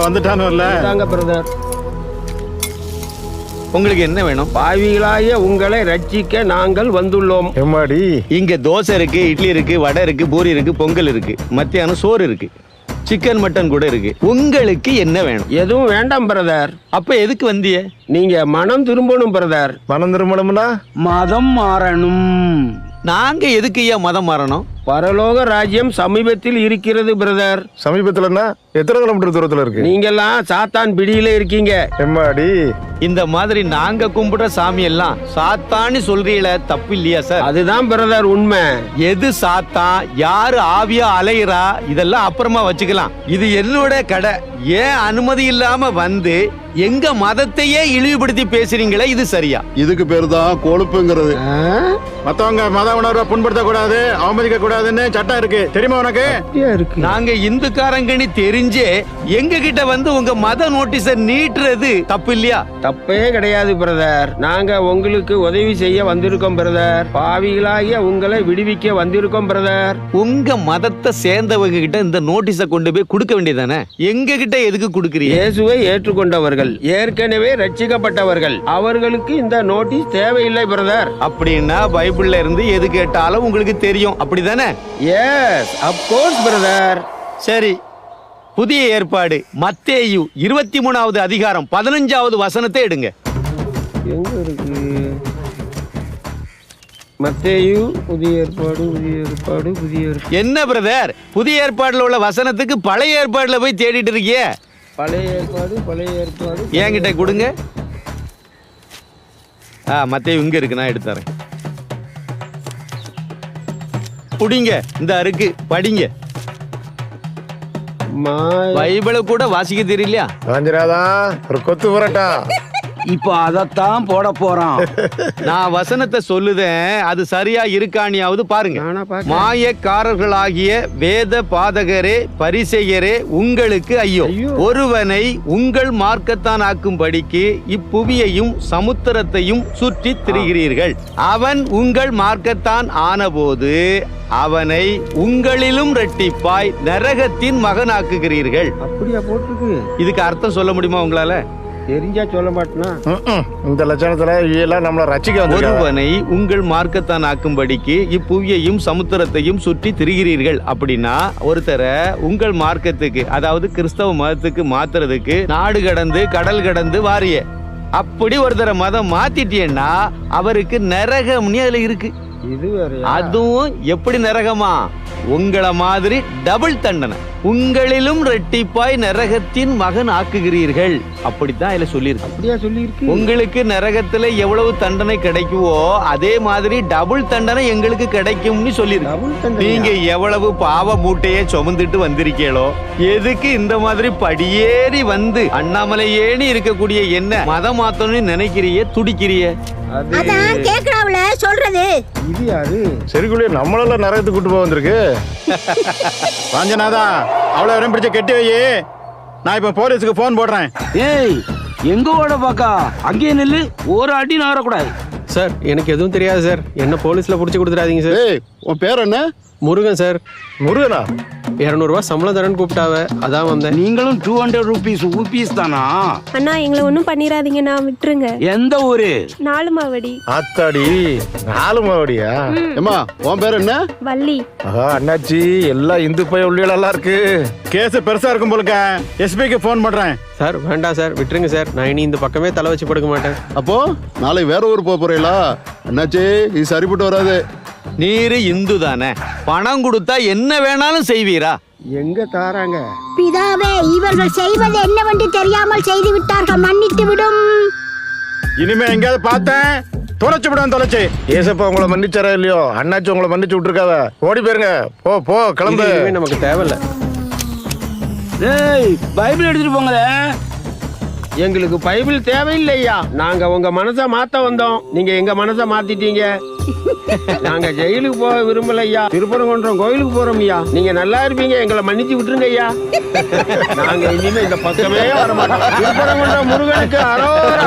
வந்துட்டாங்க பிரதர். உங்களுக்கு என்ன வேணும்? பாவிகளாய உங்களை ரட்சிக்க நாங்கள் வந்துள்ளோம். எம்மாடி, இங்க தோசை இருக்கு, இட்லி இருக்கு, வடை இருக்கு, பூரி இருக்கு, பொங்கல் இருக்கு, மத்தியானம் சோறு இருக்கு, சிக்கன் மட்டன் கூட இருக்கு. உங்களுக்கு என்ன வேணும்? எதுவும் வேண்டாம் பிரதர். அப்ப எதுக்கு வந்திய? நீங்க மனம் திரும்பணும் பிரதர். மனம் திரும்பணும்னா மதம் மாறணும். நாங்க எதுக்கு ஐயா மதம் மாறணும்? பரலோக ராஜ்யம் சமீபத்தில் இருக்கிறது பிரதர். சமீபத்துலன்னா எத்தனை கிலோமீட்டர் தூரத்துல இருக்கு? நீங்கெல்லாம் சாத்தான் பிடியில இருக்கீங்க. எம்மாடி, இந்த மாதிரி நாங்க கும்பிடுற சாமி எல்லாம் சாத்தான்னு சொல்றீங்கள, தப்பு இல்லையா சார்? அதுதான் பிரதர் உண்மை. எது சாத்தான், யாரு ஆவியா அலையிறா, இதெல்லாம் அப்புறமா வச்சுக்கலாம். இது என்னோட கடை. ஏன் அனுமதி இல்லாம வந்து எங்க மதத்தையே இழிவுபடுத்தி பேசுறீங்களே, இது சரியா? இதுக்கு பேரு தான் கொழுப்புங்கிறது. மத்தவங்க மத உணர்வை புண்படுத்த கூடாது, அவமதிக்க கூடாதுன்னு சட்டம் இருக்கு, தெரியுமா உனக்கு? நாங்க இந்துக்காரங்கன்னு தெரிஞ்சே எங்க கிட்ட வந்து உங்க மத நோட்டீஸ நீட்டுறது தப்பு இல்லையா? தப்பே கிடையாது பிரதர். நாங்க உங்களுக்கு உதவி செய்ய வந்திருக்கோம் பிரதர். பாவிகளாகிய உங்களை விடுவிக்க வந்திருக்கோம் பிரதர். உங்க மதத்தை சேர்ந்தவங்க கிட்ட இந்த நோட்டீஸ கொண்டு போய் கொடுக்க வேண்டியதானே? எங்க கிட்ட எதுக்கு கொடுக்குறீங்க? இயேசுவை ஏற்றுக்கொண்டவர்கள், ஏற்கனவே ரட்சிக்கப்பட்டவர்கள், அவர்களுக்கு இந்த நோட்டீஸ் தேவையில்லை பிரதர். அப்படின்னா பைபிள்ல இருந்து எது கேட்டாலும் உங்களுக்கு தெரியும், அப்படிதானே? Yes, of course brother. சரி, புதிய ஏற்பாடு மத்தேயு 23வது அதிகாரம் 15வது வசனத்தை எடுங்க. எங்க இருக்கு? மத்தேயு புதிய ஏற்பாடு, புதிய ஏற்பாடு, புதிய ஏற்பாடு. என்ன பிரதர், புதிய ஏற்பாடுல உள்ள வசனத்துக்கு பழைய ஏற்பாடுல போய் தேடிட்டு இருக்கிய? பழைய ஏற்பாடு, பழைய ஏற்பாடு என்கிட்ட கொடுங்க. மத்தேயு இங்க இருக்கு, நான் எடுத்து தரேன். புடிங்க, இந்த இருக்கு, படிங்க. பைபிளை கூட வாசிக்க தெரியலையா? காஞ்சிராதா, ஒரு கொத்து புரட்டா. இப்ப அதத்தான் போட போறான். நான் வசனத்தை சொல்லுதேன், அது சரியா இருக்கானியாவது பாருங்க. மாயக்காரர்களாகிய வேத பாதகரே, பரிசேயரே, உங்களுக்கு ஐயோ! ஒருவனை உங்கள் மார்க்கத்தான் ஆக்கும்படிக்கு இப்புவியையும் சமுத்திரத்தையும் சுற்றி திரிகிறீர்கள். அவன் உங்கள் மார்க்கத்தான் ஆனபோது அவனை உங்களிலும் ரெட்டிப்பாய் நரகத்தின் மகனாக்குகிறீர்கள். அப்படியா போட்டிருக்கு? இதுக்கு அர்த்தம் சொல்ல முடியுமா உங்களால? தெரிஞ்சா சொல்ல மாட்டேனா? இந்த லட்சணத்துல எல்லாம் நம்மள ரட்சிக்க வந்து ஒருவனை உங்கள் மார்க்கத்தான் ஆக்கும்படிக்கு இப்புவியையும் சமுத்திரத்தையும் சுற்றி திரிகிறீர்கள். அப்படின்னா ஒருத்தரை உங்கள் மார்க்கத்துக்கு, அதாவது கிறிஸ்தவ மதத்துக்கு மாத்துறதுக்கு நாடு கடந்து கடல் கடந்து வாரிய. அப்படி ஒருத்தரை மதம் மாத்திட்டீங்கன்னா அவருக்கு நரகம்னு அதுல இருக்கு. இது வேற. அதுவும் எப்படி நரகமா? உங்களை மாதிரி டபுள் தண்டனை. உங்களிலும் ரெட்டிப்பாய் நரகத்தின் மகன் ஆக்குகிறீர்கள். அப்படித்தான் இதுல சொல்லியிருக்கு. அப்படியா சொல்லியிருக்கு? உங்களுக்கு நரகத்துல எவ்வளவு தண்டனை கிடைக்குவோ அதே மாதிரி டபுள் தண்டனை எங்களுக்கு கிடைக்கும்னு சொல்லியிருக்கு. நீங்க எவ்வளவு பாவ மூட்டையே சுமந்துட்டு வந்திருக்கீங்களோ, எதுக்கு இந்த மாதிரி படியேறி வந்து அண்ணாமலை ஏணி இருக்கக்கூடிய என்ன மதம் மாத்தணும்னு நினைக்கிறிய, துடிக்கிறிய? அதான் கேக்குறாவுல சொல்றது. இது யாரு? சரிக்குள்ளே நம்மளெல்லாம் நரகத்துக்கு கூட்டு போக வந்திருக்கு. ராஞ்சநாதா, அவ்வளவு இடம் பிடிச்ச கெட்டி வை. நான் இப்ப போலீஸுக்கு போன் போடுறேன். ஏய், எங்க ஓட பாக்கா? அங்கேயே நில்லு, ஒரு அடி நகரக்கூடாது. சார், எனக்கு எதுவும் தெரியாது சார். என்ன போலீஸ்ல புடிச்சு கொடுத்துறாதீங்க சார். ஏய், உன் பேர் என்ன? முருகன் சார். முருகனா? 200 ரூபாய் சம்பளம் தரேன்னு கூப்பிட்டாவ, அதான் வந்தேன். நீங்களும் 200 ரூபீஸ் தானா? அண்ணா, எங்களை ஒன்றும் பண்ணிடாதீங்கண்ணா, விட்டுருங்க. எந்த ஊரு? 4 மாவடி. ஆத்தாடி, 4 மாவடியா? ஏமா, உன் பேர் என்ன? வள்ளி. அண்ணாச்சி, எல்லாம் இந்து பைய உள்ளியெல்லாம் இருக்கு. கேஸ் பெருசா இருக்கும் போலுக்க. எஸ்பிக்கு போன் பண்றேன். சார் வேண்டாம் சார், விட்டுருங்க சார். நான் இனி இந்த பக்கமே தலை வச்சு படுக்க மாட்டேன். அப்போ நாளை வேற ஊர் போறீங்களா? என்னாச்சு, இது சரிப்பட்டு வராது. நீரு இந்து தானே, பணம் கொடுத்தா என்ன வேணாலும் செய்வீரா? எங்க தாராங்க? பிதாவே, இவர்கள் செய்வது என்னவென்று தெரியாமல் செய்து விட்டார்கள், மன்னித்து விடும். இனிமே எங்கேயாவது பார்த்தேன் தொலைச்சு விடுவேன், தொலைச்சு. ஏசப்பா உங்களை மன்னிச்சாரா இல்லையோ? அண்ணாச்சி உங்களை மன்னிச்சு விட்டுருக்காவ. ஓடி போயிருங்க, போ போ, கிளம்பு. நமக்கு தேவையில்ல. ஏய், பைபிள் எடுத்துட்டு போங்களே. எங்களுக்கு பைபிள் தேவையில்லையா. நாங்க உங்க மனசை மாத்த வந்தோம், நீங்க எங்க மனசை மாத்திட்டீங்க. நாங்க ஜெயிலுக்கு போக விரும்பலையா, திருப்பரங்குன்றம் கோயிலுக்கு போறோம் ஐயா. நீங்க நல்லா இருப்பீங்க, எங்களை மன்னிச்சு விட்டுருங்க ஐயா. நாங்க இனிமே இந்த பக்கமே வர மாட்டோம். திருப்பரங்குன்றம் முருகனுக்கு அரோரா.